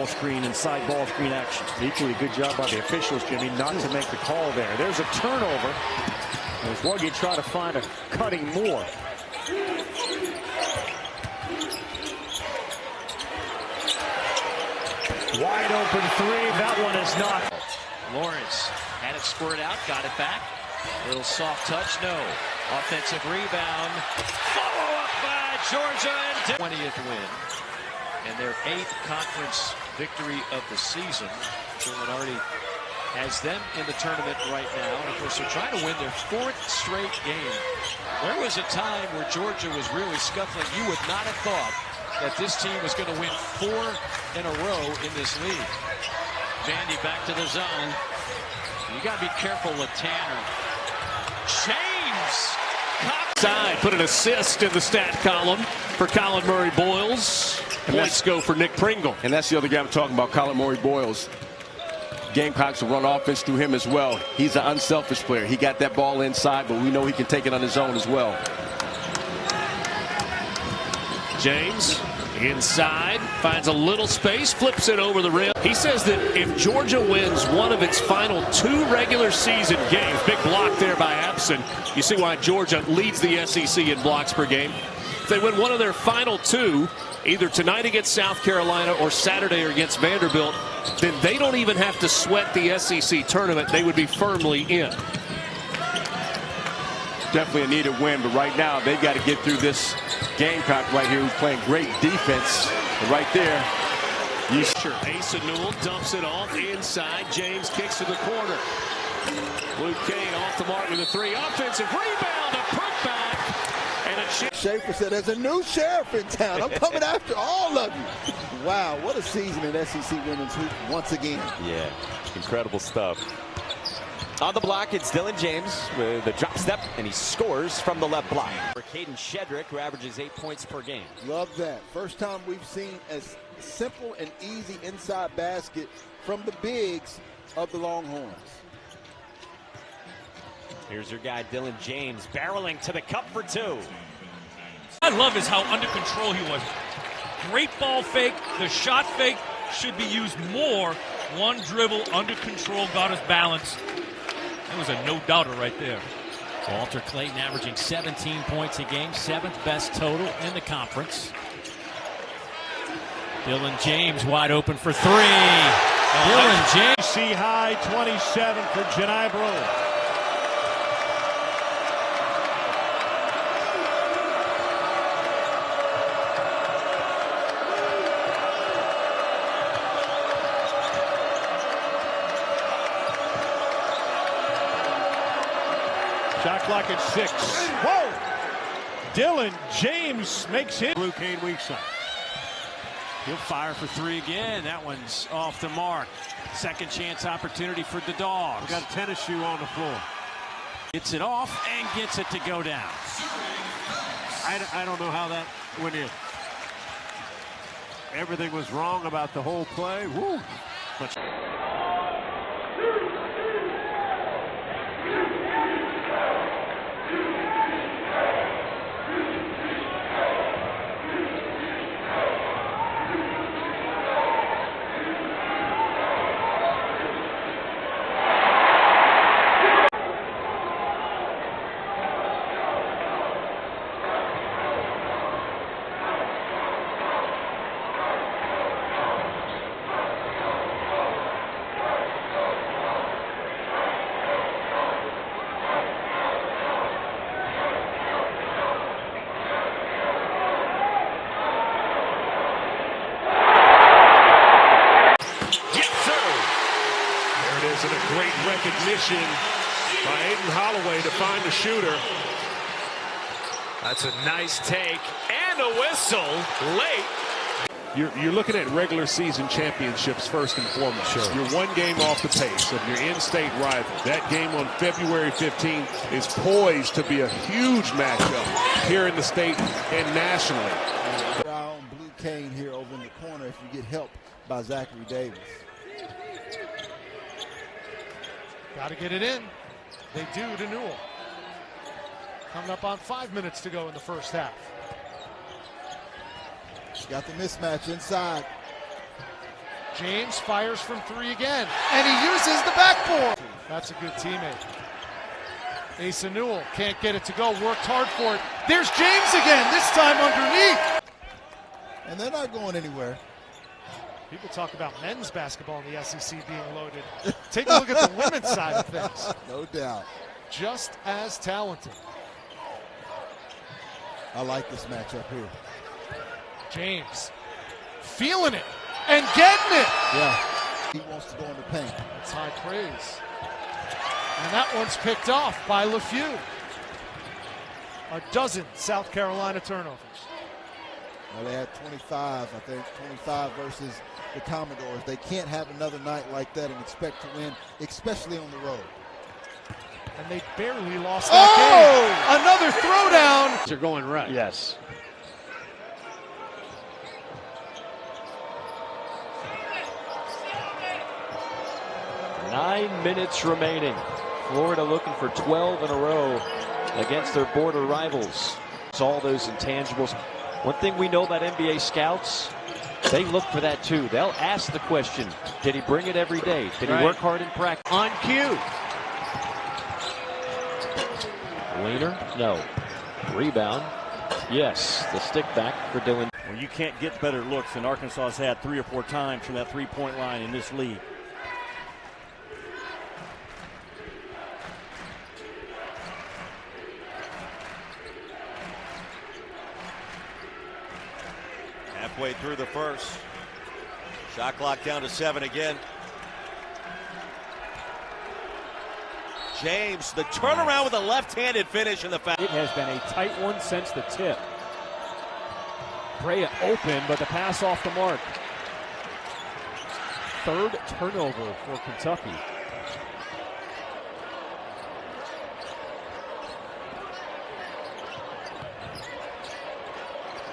ball screen, inside ball screen action. Equally good job by the officials, Jimmy, not to make the call there. There's a turnover. As Wuggy try to find a cutting Moore. Wide open three. That one is not. Lawrence had it squirt out, got it back. Little soft touch, no. Offensive rebound. Follow up by Georgia and 20th win. And their 8th conference victory of the season. German already has them in the tournament right now. And of course, they're trying to win their 4th straight game. There was a time where Georgia was really scuffling. You would not have thought that this team was going to win 4 in a row in this league. Vandy back to the zone. You got to be careful with Tanner. James! Side, put an assist in the stat column for Colin Murray-Boyles. Points go for Nick Pringle. And that's the other guy I'm talking about, Colin Murray-Boyles. Gamecocks will run offense through him as well. He's an unselfish player. He got that ball inside, but we know he can take it on his own as well. James inside, finds a little space, flips it over the rim. He says that if Georgia wins one of its final 2 regular season games, big block there by Abson, you see why Georgia leads the SEC in blocks per game. If they win one of their final 2, either tonight against South Carolina or Saturday against Vanderbilt, then they don't even have to sweat the SEC tournament. They would be firmly in. Definitely a needed win, but right now they've got to get through this Gamecock right here who's playing great defense. And right there, Asa Newell dumps it off inside. James kicks to the corner. Luke Kane off the mark with a 3. Offensive rebound, a putback, and a chip. Schaefer said, there's a new sheriff in town. I'm coming after all of you. Wow, what a season in SEC women's hoop once again. Yeah, incredible stuff. On the block, it's Dylan James with a drop step, and he scores from the left block. For Caden Shedrick, who averages 8 points per game. Love that. First time we've seen a simple and easy inside basket from the bigs of the Longhorns. Here's your guy, Dylan James, barreling to the cup for 2. I love is how under control he was. Great ball fake. The shot fake should be used more. One dribble, under control, got his balance. That was a no-doubter right there. Walter Clayton averaging 17 points a game, 7th best total in the conference. Dylan James wide open for 3. Dylan James. C high 27 for Janai Brewer. Shot clock at 6. Whoa! Dylan James makes it. Blue Cane weak side. He'll fire for 3 again. That one's off the mark. Second chance opportunity for the Dogs. We got a tennis shoe on the floor. Gets it off and gets it to go down. I don't know how that went in. Everything was wrong about the whole play. Woo! But and a great recognition by Aiden Holloway to find the shooter. That's a nice take and a whistle late. You're looking at regular season championships first and foremost. Sure. You're 1 game off the pace of your in-state rival. That game on February 15th is poised to be a huge matchup here in the state and nationally. Blue Cane here over in the corner if you get help by Zachary Davis. Got to get it in. They do to Newell. Coming up on 5 minutes to go in the first half. Got the mismatch inside. James fires from 3 again, and he uses the backboard. That's a good teammate. Asa Newell can't get it to go, worked hard for it. There's James again, this time underneath. And they're not going anywhere. People talk about men's basketball in the SEC being loaded. Take a look at the women's side of things. No doubt. Just as talented. I like this matchup here. James feeling it and getting it. Yeah. He wants to go in the paint. That's high praise. And that one's picked off by LeFew. A dozen South Carolina turnovers. Well, they had 25, I think, 25 versus the Commodores. They can't have another night like that and expect to win, especially on the road. And they barely lost that game. Another throwdown. They're going right. Yes. Nine minutes remaining. Florida looking for 12 in a row against their border rivals. It's all those intangibles. One thing we know about NBA scouts, they look for that too. They'll ask the question, did he bring it every day? Did he work hard in practice? On cue. Wiener? No. Rebound? Yes. The stick back for Dylan. Well, you can't get better looks than Arkansas has had 3 or 4 times from that three-point line in this league. Halfway through the first. Shot clock down to 7 again. James, the turnaround with a left-handed finish in the foul. It has been a tight one since the tip. Brea open, but the pass off the mark. Third turnover for Kentucky.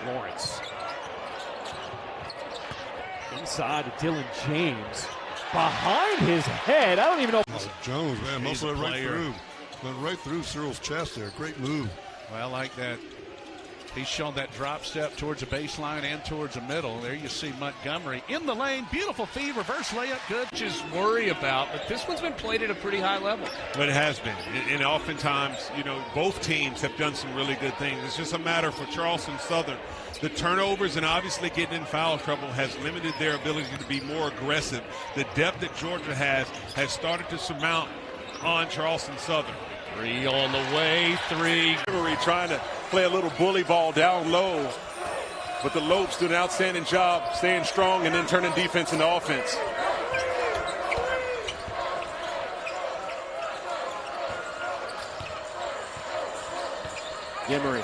Lawrence. Inside to Dylan James. Behind his head. I don't even know. Jones, man, muscled it right through. Went right through Cyril's chest there. Great move. Well, I like that. He's shown that drop step towards the baseline and towards the middle. There you see Montgomery in the lane. Beautiful feed, reverse layup, good. Just worry about, but this one's been played at a pretty high level. But it has been. And oftentimes, you know, both teams have done some really good things. It's just a matter for Charleston Southern. The turnovers and obviously getting in foul trouble has limited their ability to be more aggressive. The depth that Georgia has started to surmount on Charleston Southern. 3 on the way, 3. Trying to play a little bully ball down low, but the Lopes did an outstanding job staying strong and then turning defense into offense. Emery.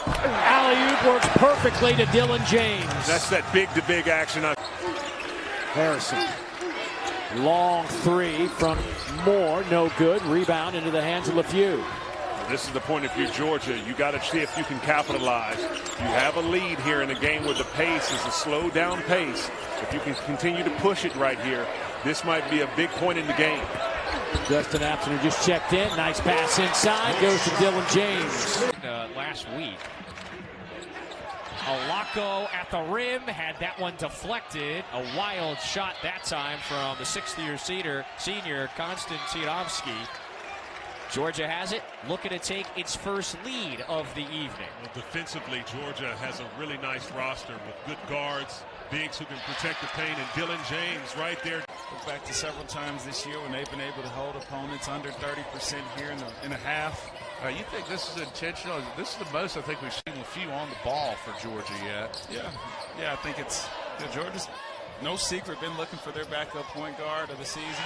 Alley-oop works perfectly to Dylan James. That's that big-to-big action. Harrison. Long 3 from Moore. No good. Rebound into the hands of LeFew. This is the point if you're Georgia. You got to see if you can capitalize. You have a lead here in a game where the pace is a slow down pace. If you can continue to push it right here, this might be a big point in the game. Justin Absiner just checked in. Nice pass inside. Goes to Dylan James. Last week. Alako at the rim, had that one deflected. A wild shot that time from the 6th-year senior Konstantin Tsirovsky. Georgia has it, looking to take its first lead of the evening. Well, defensively, Georgia has a really nice roster with good guards, bigs who can protect the paint, and Dylan James right there. Look back to several times this year when they've been able to hold opponents under 30% here in a half. You think this is intentional? This is the most I think we've seen LeFew on the ball for Georgia yet. Yeah, I think it's Georgia's no secret been looking for their backup point guard of the season.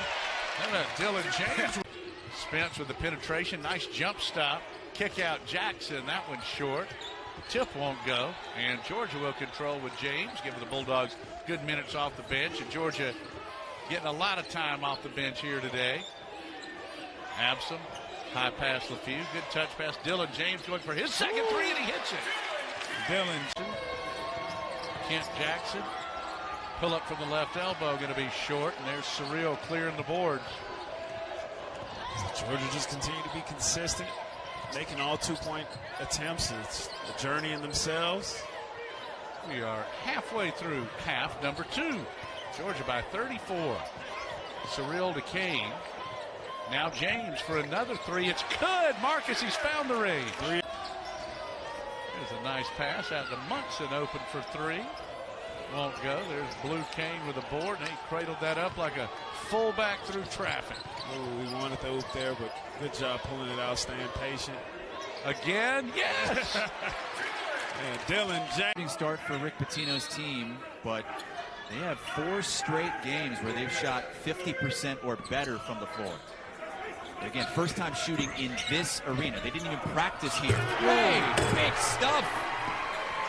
Dylan James. Spence with the penetration, nice jump stop, kick out Jackson, that one's short. Tip won't go, and Georgia will control with James, giving the Bulldogs good minutes off the bench, and Georgia getting a lot of time off the bench here today. Absam, high pass LeFew, good touch pass. Dylan James going for his second 3, and he hits it. Dylan. Kent Jackson, pull up from the left elbow, going to be short, and there's Surreal clearing the boards. Georgia just continue to be consistent, making all 2-point attempts. It's a journey in themselves. We are halfway through half number 2. Georgia by 34. Surreal to Kane. Now James for another 3. It's good. Marcus, he's found the range. There's a nice pass out to Munson, open for 3. Won't go. There's Blue Kane with a board, and he cradled that up like a fullback through traffic. Ooh, we wanted the oop there, but good job pulling it out, staying patient. Again, yes! And Dylan James. Start for Rick Pitino's team, but they have 4 straight games where they've shot 50% or better from the floor. Again, first time shooting in this arena. They didn't even practice here. Great, big stuff.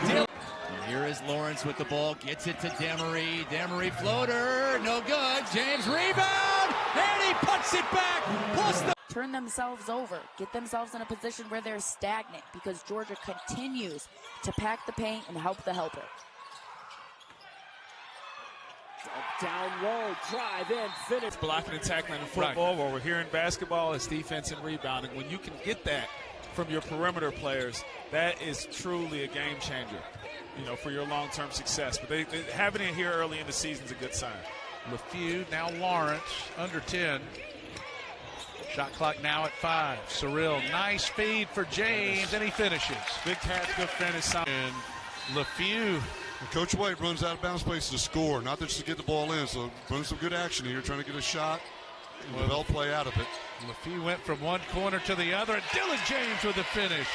And here is Lawrence with the ball, gets it to Demery. Demery floater, no good. James rebound, and he puts it back. Plus the turn themselves over, get themselves in a position where they're stagnant, because Georgia continues to pack the paint and help the helper. Down low, drive in, finish. Blocking and tackling in football, where we're here in basketball, it's defense and rebounding. When you can get that from your perimeter players, that is truly a game changer, you know, for your long-term success. But they having it here early in the season is a good sign. LeFew, now Lawrence, under 10. Shot clock now at 5. Surreal, nice feed for James, and he finishes. Big catch, good finish. And LeFew. Coach White runs out of bounds plays to score, not just to get the ball in. So running some good action here, trying to get a shot, and well play out of it. LeFew went from one corner to the other, and Dylan James with the finish.